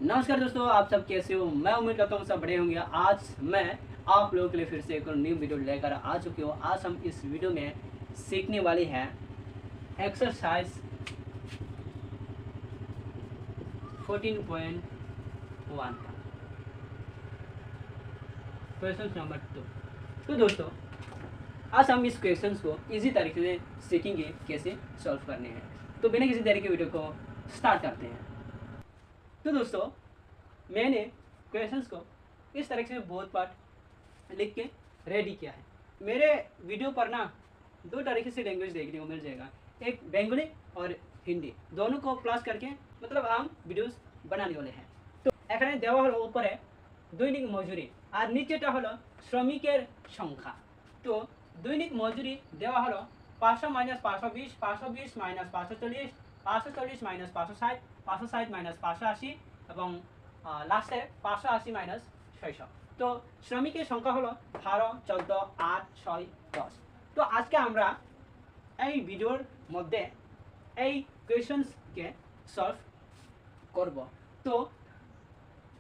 नमस्कार दोस्तों, आप सब कैसे हो। मैं उम्मीद करता हूँ सब बड़े होंगे। आज मैं आप लोगों के लिए फिर से एक न्यू वीडियो लेकर आ चुके हो। आज हम इस वीडियो में सीखने वाले हैं एक्सरसाइज 14.1 का क्वेश्चन नंबर 2। तो दोस्तों, आज हम इस क्वेश्चन को इजी तरीके से सीखेंगे कैसे सॉल्व करने हैं। तो बिना किसी तरीके वीडियो को स्टार्ट करते हैं। तो दोस्तों, मैंने क्वेश्चंस को इस तरह से बहुत पार्ट लिख के रेडी किया है। मेरे वीडियो पर ना दो तरीके से लैंग्वेज देखने को मिल जाएगा, एक बंगाली और हिंदी, दोनों को प्लस करके मतलब हम वीडियोस बनाने वाले हैं। तो এখানে দেওয়া হলো উপরে দৈনিক মজুরি আর নিচেটা হলো শ্রমিকের সংখ্যা। তো দৈনিক মজুরি দেওয়া হলো 500 মাইনাস 520, 520 মাইনাস 540, 540 মাইনাস 560, 560 মাইনাস 580 এবং লাস্টে 580 মাইনাস 600। তো শ্রমিকের সংখ্যা হলো 12, 14, 8, 6, 10। তো আজকে আমরা এই ভিডিওর মধ্যে এই কোয়েশ্চনসকে সলভ করব। তো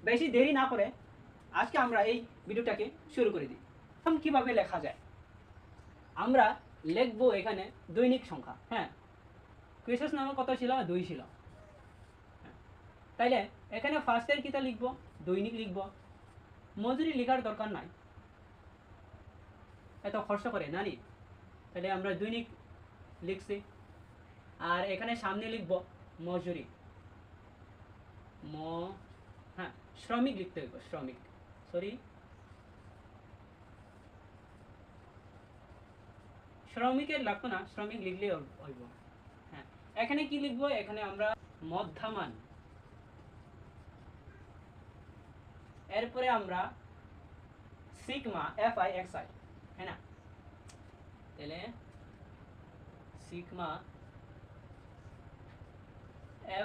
বেশি দেরি না করে আজকে আমরা এই ভিডিওটাকে শুরু করে দিই। এখন কীভাবে লেখা যায়, আমরা লিখবো এখানে দৈনিক সংখ্যা। হ্যাঁ, কোয়েশ্চন নাম্বার কত ছিল? 2 ছিল। তাইলে এখানে ফার্স্টের কিতা লিখবো? দৈনিক লিখবো। মজুরি লেখার দরকার নাই, এত খরচ করে নানি। তাহলে আমরা দৈনিক লিখছি। আর এখানে সামনে লিখবো মজুরি। হ্যাঁ, শ্রমিক লিখতে হবে, শ্রমিক, সরি শ্রমিকের লাগতো না, শ্রমিক লিখলেই হইব। হ্যাঁ, এখানে কি লিখবো? এখানে আমরা মধ্যমান, এরপরে আমরা সিগমা FI/XI, है ना। তাহলে সিগমা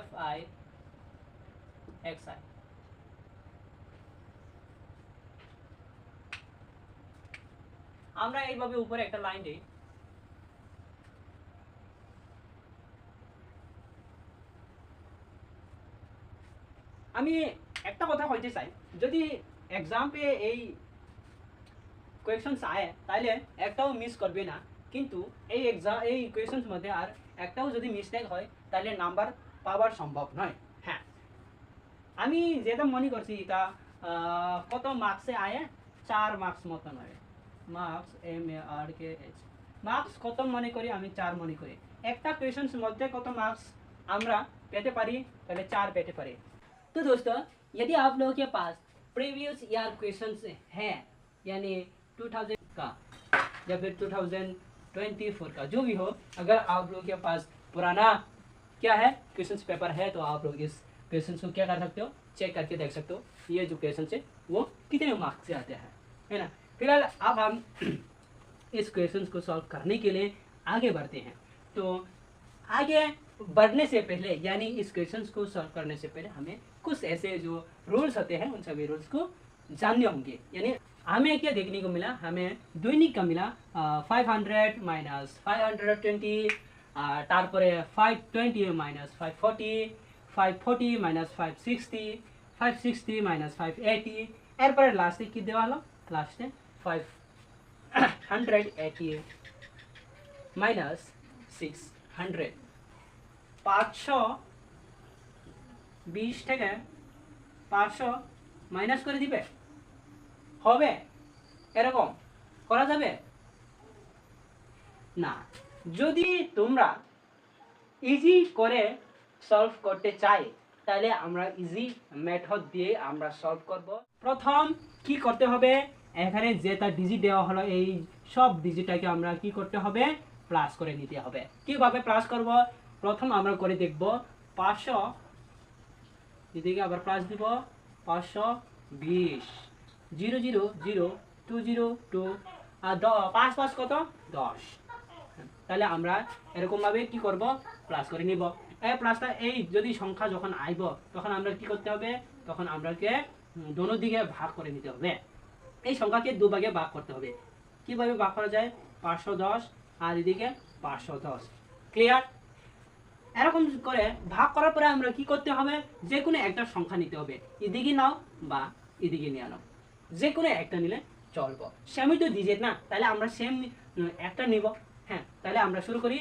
FI/XI। আমরা এইভাবে উপরে একটা লাইন দিই। আমি একটা কথা কইতে চাই, যদি এক্সামে এই কোয়েশ্চনস আয় তাহলে একটাও মিস করবে না। কিন্তু এই কোয়েশ্চনস মধ্যে আর একটাও যদি মিস্টেক হয় তাহলে নাম্বার পাওয়ার সম্ভব নয়। হ্যাঁ, আমি যেটা মনে করছি এটা কত মার্কসে আয়? 4 মার্কস মতন হয়। মার্কস MARKS, মার্কস কত মনে করি? আমি 4 মনে করি। একটা কোয়েশ্চনস মধ্যে কত মার্কস আমরা পেতে পারি? তাহলে 4 পেতে পারি। तो दोस्तों, यदि आप लोगों के पास प्रीवियस ईयर क्वेश्चंस हैं, यानी 2000 का या फिर 2024 का, जो भी हो, अगर आप लोगों के पास पुराना क्या है क्वेश्चंस पेपर है, तो आप लोग इस क्वेश्चंस को क्या कर सकते हो? चेक करके देख सकते हो ये जो क्वेश्चन है वो कितने मार्क्स से आते हैं, है ना। फिलहाल अब हम इस क्वेश्चन को सॉल्व करने के लिए आगे बढ़ते हैं। तो आगे बढ़ने से पहले, यानी इस क्वेश्चन को सॉल्व करने से पहले हमें कुछ ऐसे जो रूल्स होते हैं उन सभी रूल्स को जानने होंगे। यानी हमें क्या देखने को मिला? हमें दैनिक का मिला 500 माइनस 520, तारपरे 520 माइनस 540, 540 माइनस 560, 560 माइनस 580, एरपर लास्टे कि देवा हलो? लास्टे 580 माइनस 600। 520 থেকে 500 মাইনাস করে দিবে, হবে? এরকম করা যাবে না। যদি তোমরা ইজি করে সলভ করতে চাই তাহলে আমরা ইজি মেথড দিয়ে আমরা সলভ করব। প্রথম কি করতে হবে? এখানে যেটা ডিজিট দেওয়া হলো এই সব ডিজিটটাকে আমরা কি করতে হবে? প্লাস করে নিতে হবে। কিভাবে প্লাস করব? প্রথম আমরা করে দেখব 500, এদিকে আবার প্লাস দিব 520, 0 0 0 2 0 2 আর 5 5 কত? 10। তাহলে আমরা এরকমভাবে কি করব? প্লাস করে নিব। এই প্লাসটা এই যদি সংখ্যা যখন আইব তখন আমরা কি করতে হবে? তখন আমরাকে দোনো দিকে ভাগ করে নিতে হবে। এই সংখ্যাকে দু ভাগে ভাগ করতে হবে। কিভাবে ভাগ করা যায়? 510 আর এদিকে 510। ক্লিয়ার? এরকম করে ভাগ করার পরে আমরা কি করতে হবে, যে কোনো একটা সংখ্যা নিতে হবে, এদিকে নাও বা এদিকে নিয়ে নাও, যে কোনো একটা নিলে চলবো। সেমই তো ডিজিট না, তাহলে আমরা সেম একটা নিব। হ্যাঁ, তাহলে আমরা শুরু করি।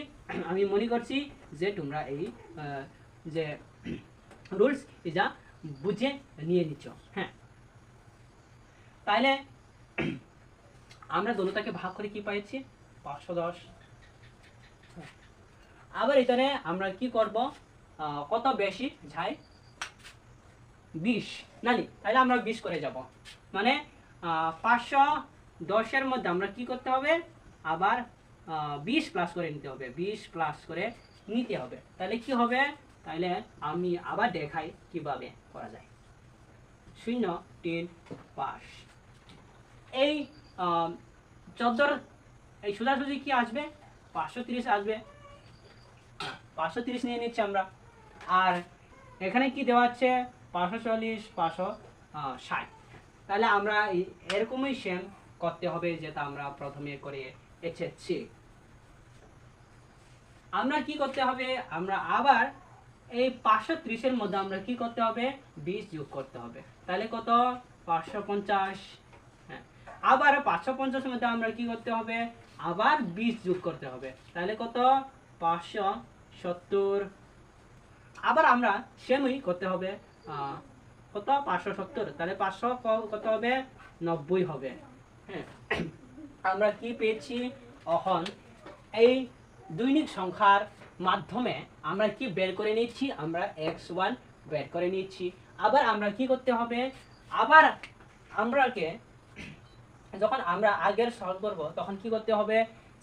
আমি মনে করছি যে তোমরা এই যে রুলস এটা বুঝে নিয়ে নিচ্ছ। হ্যাঁ, তাহলে আমরা দোনোটাকে ভাগ করে কি পাইছি, 510। আবার এখানে আমরা কি করব, কত বেশি যায়, 20 নানি, তাহলে আমরা 20 করে যাব। মানে 510-এর মধ্যে আমরা কি করতে হবে, আবার 20 প্লাস করে নিতে হবে, 20 প্লাস করে নিতে হবে। তাহলে কি হবে, তাহলে আমি আবার দেখাই কিভাবে করা যায়। 0 3 5, এই 14 এই সোজাসুজি কি আসবে, 530 আসবে। 530 নিয়ে নিচ্ছি আমরা। আর এখানে কি দেওয়া আছে, 540 560। তাহলে আমরা এরকমই সেম করতে হবে, যেটা আমরা প্রথমে করে এসেছি। আমরা কি করতে হবে, আমরা আবার এই 530-এর মধ্যে আমরা কি করতে হবে, 20 যোগ করতে হবে। তাহলে কত, 550। হ্যাঁ, আবার 550-এর মধ্যে আমরা কি করতে হবে, আবার 20 যোগ করতে হবে। তাহলে কত, 570। আবার আমরা সেমই করতে হবে, কত, 570। তাহলে 500 কত হবে, 90 হবে। হ্যাঁ, আমরা কি পেয়েছি, এখন এই দৈনিক সংখ্যার মাধ্যমে আমরা কি বের করে নিচ্ছি, আমরা x1 বের করে নিচ্ছি। আবার আমরা কি করতে হবে, আবার আমরাকে যখন আমরা আগের সলভ করব তখন কি করতে হবে,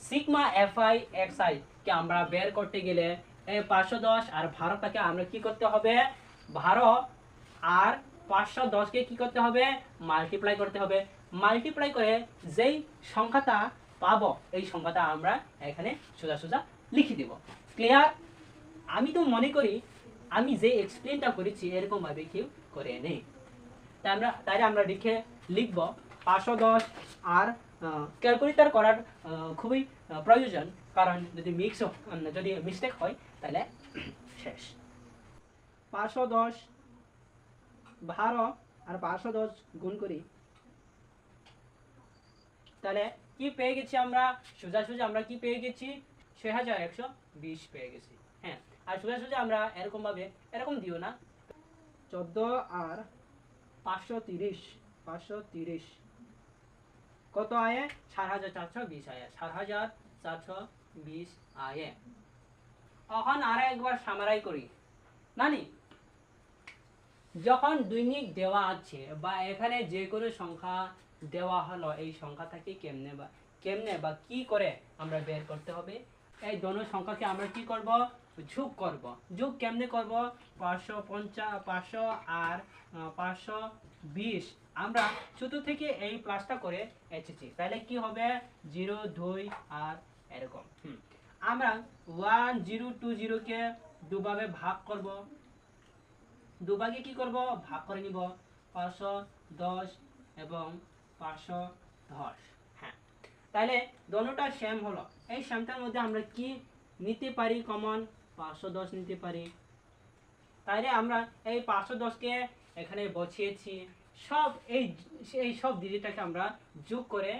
সিগমা fi xi কে আমরা বের করতে গেলে এই 510 আর 12টাকে আমরা কি করতে হবে, 12 আর 510 কে কি করতে হবে, মাল্টিপ্লাই করতে হবে। মাল্টিপ্লাই করে যেই সংখ্যাটা পাবো, এই সংখ্যাটা আমরা এখানে সোজা সোজা লিখে দেব। ক্লিয়ার? আমি তো মনে করি আমি যে এক্সপ্লেনটা করেছি এরকম ভাবে কেউ করে নেই। তাই আমরা লিখব 510 আর ক্যালকুলেটর করার খুবই প্রয়োজন, কারণ যদি মিস্টেক হয় তাহলে শেষ। 510 12 আর 510 গুণ করি, তাহলে কি পেয়ে গেছি আমরা, সোজা আমরা কি পেয়ে গেছি, 6120 পেয়ে গেছি। হ্যাঁ, আর সোজা আমরা এরকম ভাবে, এরকম দিও না, 14 আর 530 কত আয়ে, 4420 আয়ে, 4420 আয়ে। এখন আর একবার সামারাই করি নানি, যখন দৈনিক দেওয়া আছে বা এখানে যে কোনো সংখ্যা দেওয়া হলো, এই সংখ্যাটাকে কেমনে বা কি করে আমরা বের করতে হবে, এই দোনো সংখ্যাকে আমরা কি করব, যোগ করব। যোগ কেমনে করব, 550 আর 520 আমরা ছোট থেকে এই প্লাসটা করে এসেছি, তাহলে কি হবে, 0 2 আর এরকম। আমরা 1020 কে দুভাবে ভাগ করব, দুভাগে কি করব, ভাগ করে নিব, 510 এবং 510। হ্যাঁ, তাহলে দোনোটা সেম হলো। এই সেমটার মধ্যে আমরা কি নিতে পারি, কমন 510 নিতে পারি। তাহলে আমরা এই 510 কে এখানে বসিয়েছি, সব এই সব ডিজিটটাকে আমরা যোগ করে,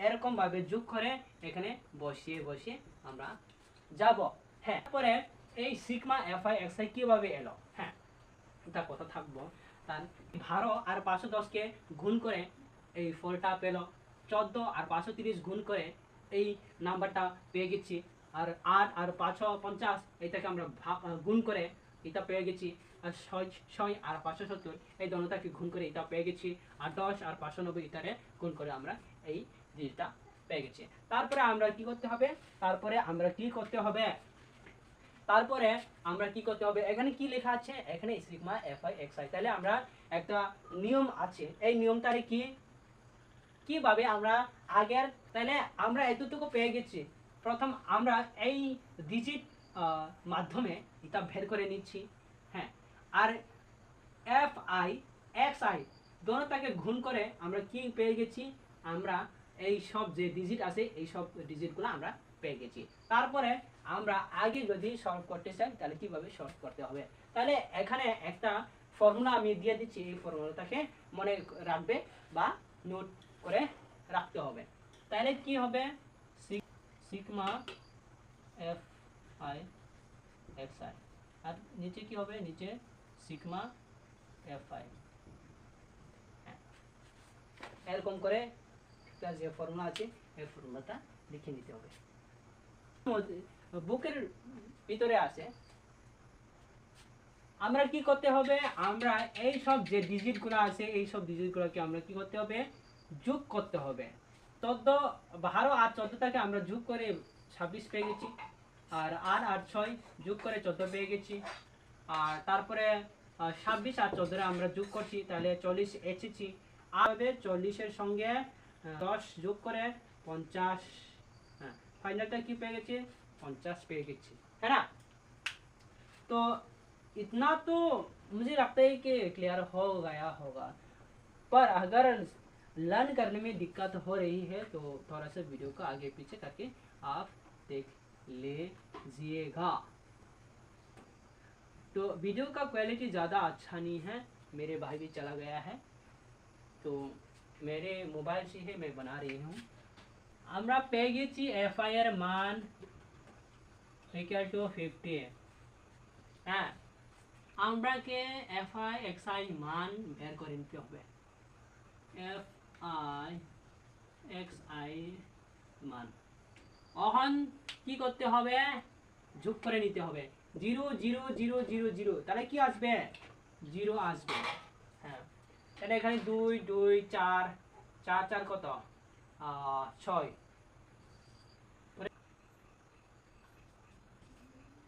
এরকম ভাবে যোগ করে এখানে বসিয়ে আমরা যাব। হ্যাঁ, তারপরে এই সিগমা fi xi কিভাবে এলো, হ্যাঁ এটা কথা থাকবো। তার 12 আর 510 কে গুণ করে এই ফলটা পেল, 14 আর 530 গুণ করে এই নাম্বারটা পেয়ে গেছি। আর 8 আর 550 এটাকে আমরা গুণ করে এটা পেয়ে গেছি। আর 6 আর 570 এই দোনোটাকে গুণ করে এটা পেয়ে গেছি। আর 10 আর 590 এটারে গুণ করে আমরা এই জিনিসটা পেয়ে গেছি। তারপরে আমরা কি করতে হবে, তারপরে আমরা কি করতে হবে, এখানে কি লেখা আছে, এখানে সিগমা fi xi। তাহলে আমরা একটা নিয়ম আছে, এই নিয়মটারে কিভাবে আমরা আগের, তাহলে আমরা এতটুকু পেয়ে গেছি। প্রথম আমরা এই ডিজিট মাধ্যমে এটা বের করে নিচ্ছি। হ্যাঁ, আর fi xi দোনোটাকে গুণ করে আমরা কি পেয়ে গেছি, আমরা এই সব যে ডিজিট আছে এই সব ডিজিটগুলো আমরা পেয়ে গেছি। তারপরে আমরা আগে যদি সলভ করতে চাই তাহলে কিভাবে সলভ করতে হবে, তাহলে এখানে একটা ফর্মুলা আমি দিয়ে দিচ্ছি, এই ফর্মুলাটাকে মনে রাখবে বা নোট করে রাখতে হবে। তাহলে কি হবে, sigma F I X I, আর নিচে কি হবে, নিচে সিগমা এফ আই, এরকম করে যে ফর্মুলা আছে এই ফর্মুলাটা লিখে নিতে হবে। বুকের ভিতরে আছে, আমরা কি করতে হবে, আমরা এই সব যে ডিজিটগুলো আছে এই সব ডিজিটগুলোকে আমরা কি করতে হবে, যোগ করতে হবে। 14 12 আর 14টাকে আমরা যোগ করে 26 পেয়ে গেছি, আর 8 আর 6 যোগ করে 14 পেয়ে গেছি, আর তারপরে 26 আর 14 আমরা যোগ করছি, তাহলে 40 এসেছি। আর 40-এর সঙ্গে 10 যোগ করে 50, হ্যাঁ ফাইনালটা কি পেয়ে গেছি, 50 পেয়ে গেছি, है ना। तो इतना तो मुझे लगता है कि क्लियर हो गया होगा, पर अगर लर्न करने में दिक्कत हो रही है तो थोड़ा सा वीडियो को आगे पीछे करके आप देख लीजिएगा। तो वीडियो का क्वालिटी ज़्यादा अच्छा नहीं है, मेरे भाई भी चला गया है तो मेरे मोबाइल से ही मैं बना रही हूँ। আমরা পেয়ে গেছি এফ আই এর মান ইকুয়াল টু 50। হ্যাঁ, আমরাকে এফ আই এক্স আই মান বের করে নিতে হবে। এফ আই এক্স আই মান এখন কি করতে হবে, যোগ করে নিতে হবে। 0 0 0 0 0, তাহলে কি আসবে, 0 আসবে। হ্যাঁ, তাহলে এখানে 2 2 4 4 4 কত, 6।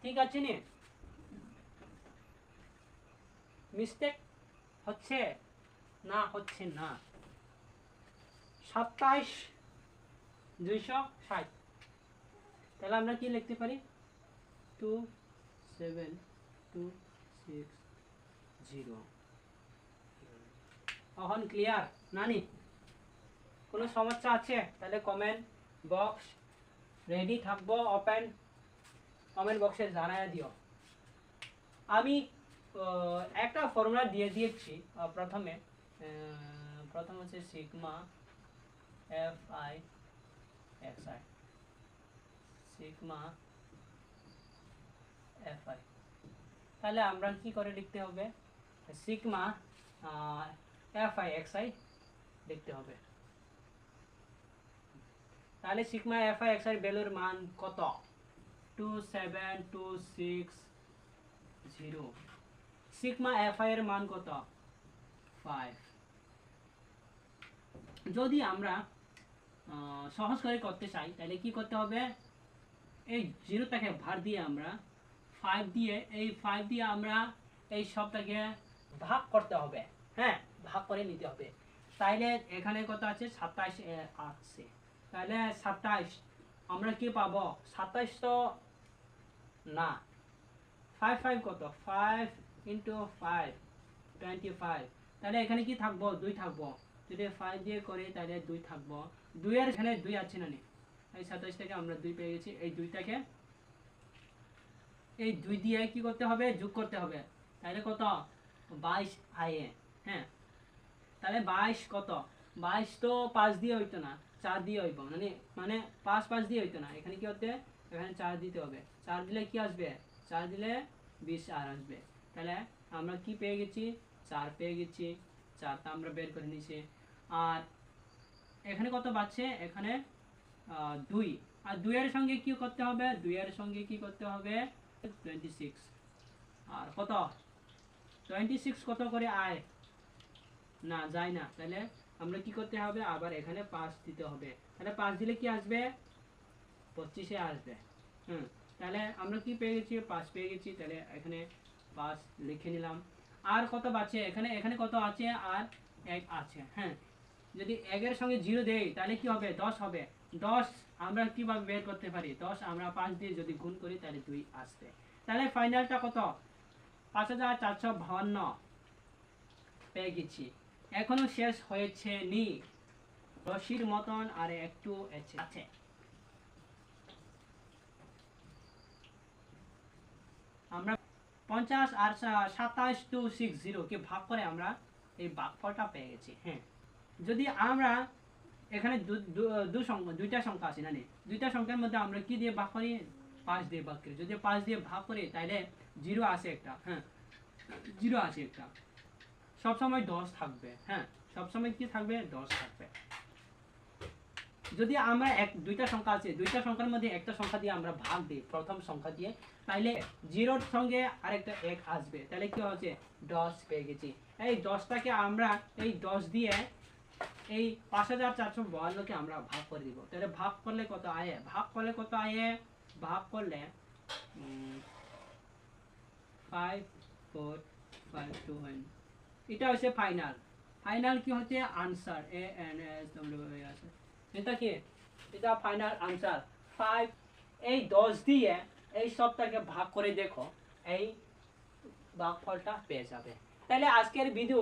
ঠিক আছে নি, মিস্টেক হচ্ছে না, হচ্ছে না। 27 260, তাহলে আমরা কি লিখতে পারি, 2 7 2 6 0। এখন ক্লিয়ার নানি, কোনো সমস্যা আছে তাহলে কমেন্ট বক্স রেডি থাকবো, ওপেন কমেন্ট বক্সে জানায় দিও। আমি একটা ফর্মুলা দিয়ে দিয়েছি প্রথমে, প্রথম হচ্ছে sigma F I X I, sigma F I, তাহলে আমরা কি করে লিখতে হবে, sigma F I X I লিখতে হবে। তাহলে sigma F I X I ভ্যালুর মান কত, 27260। সিগমা এফ আই এর মান কত, 5। যদি আমরা সহজ করে করতে চাই তাহলে কি করতে হবে, এই 0টাকে ভার দিয়ে আমরা 5 দিয়ে, এই 5 দিয়ে আমরা এই সবটাকে ভাগ করতে হবে। হ্যাঁ, ভাগ করে নিতে হবে। তাইলে এখানে কত আছে, 27 আছে, তাহলে 27 আমরা কি পাবো, 27 তো না, 5 5 কত, 5 × 5 25, তাহলে এখানে কি থাকবো, 2 থাকবো। যদি 5 দিয়ে করি তাহলে 2 থাকবো, 2 এর এখানে 2 আছে না নি, এই 27 থেকে আমরা 2 পেয়ে গেছি। এই 2টাকে এই 2 দিয়ে কি করতে হবে, যোগ করতে হবে, তাহলে কত, 22 আয়ে। হ্যাঁ, তাহলে 22 কত, 22 তো 5 দিয়ে হইতো না, 4 দিয়ে হইব, মানে 5 5 দিয়ে হইতো না, এখানে কি হতে, এখানে 4 দিতে হবে। 4 দিলে কি আসবে, 4 দিলে 20 আর আসবে। তাহলে আমরা কি পেয়ে গেছি, 4 পেয়ে গেছি, 4টা আমরা বের করে নিয়েছি। আর এখানে কত বাড়ছে, এখানে 2, আর 2 এর সঙ্গে কি করতে হবে, 2 এর সঙ্গে কি করতে হবে, 26। আর কত, 26 কত করে আয় না, যায় না, তাহলে আমরা কি করতে হবে, আবার এখানে 5 দিতে হবে। তাহলে 5 দিলে কি আসবে, 25 আসবে। তাহলে আমরা কি পেয়ে গেছি, 5 পেয়ে গেছি, তাহলে এখানে 5 লিখে নিলাম। আর কত বাঁচে, এখানে কত আছে, আর 1 আছে। হ্যাঁ, যদি 1 এর সঙ্গে 0 দেই তাহলে কি হবে, 10 হবে। 10 আমরা কিভাবে বের করতে পারি, 10 আমরা 5 দিয়ে যদি গুণ করি তাহলে 2 আসবে। তাহলে ফাইনালটা কত, 5452 পেয়ে গেছি। এখনো শেষ হয়েছে নি, রশির মতন আর একটু আছে। আমরা 50 আর 27,260 কে ভাগ করে আমরা এই ভাগফলটা পেয়ে গেছি। হ্যাঁ, যদি আমরা এখানে দুইটা সংখ্যা আছে না, দুইটা সংখ্যার মধ্যে আমরা কি দিয়ে ভাগ করি, 5 দিয়ে ভাগ করি। যদি 5 দিয়ে ভাগ করি তাহলে 0 আসে একটা। হ্যাঁ, 0 আসে একটা, সবসময় 10 থাকবে। হ্যাঁ, সবসময় কি থাকবে, 10 থাকবে। যদি আমরা দুইটা সংখ্যা আছে, দুইটা সংখ্যার মধ্যে একটা সংখ্যা দিয়ে আমরা ভাগ দিই প্রথম সংখ্যা দিয়ে, তাহলে 0-র সঙ্গে আরেকটা 1 আসবে, তাহলে কি হচ্ছে, 10 পেয়ে গেছি। এই 10টাকে আমরা এই 10 দিয়ে এই 5452-কে আমরা ভাগ করে দিব। তাহলে ভাগ করলে কত আয়ে, ভাগ করলে 5 4 5 2 1, এটা হচ্ছে ফাইনাল কি হচ্ছে আনসার, ANSWA আছে, এটা কি, এটা ফাইনাল আনসার 5। এই 10 দিয়ে এই সবটাকে ভাগ করে দেখো, এই ভাগফলটা পেয়ে যাবে। তাহলে আজকের ভিডিও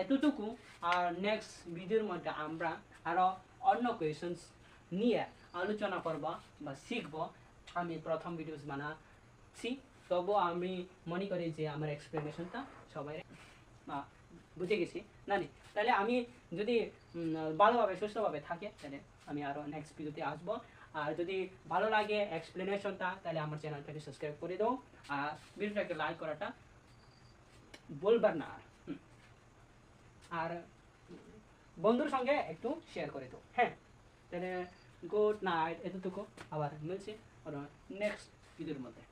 এতটুকু, আর নেক্সট ভিডিওর মধ্যে আমরা আরো অন্য কোয়েশনস নিয়ে আলোচনা করব বা শিখব। আমি প্রথম ভিডিওস বানাচ্ছি, তবু আমি মনে করি যে আমার এক্সপ্লেনেশনটা সবাই বুঝে গেছি না নি। তাহলে আমি যদি ভালোভাবে সুস্থভাবে থাকে, তাহলে আমি আরও নেক্সট ভিডিওতে আসবো। আর যদি ভালো লাগে এক্সপ্লেনেশনটা, তাহলে আমার চ্যানেলটাকে সাবস্ক্রাইব করে দাও, আর ভিডিওটাকে লাইক করাটা বলবার না। আর বন্ধুর সঙ্গে একটু শেয়ার করে দাও। হ্যাঁ, তাহলে গুড নাইট, এতটুকু। আবার মিলছি নেক্সট ভিডিওর মধ্যে।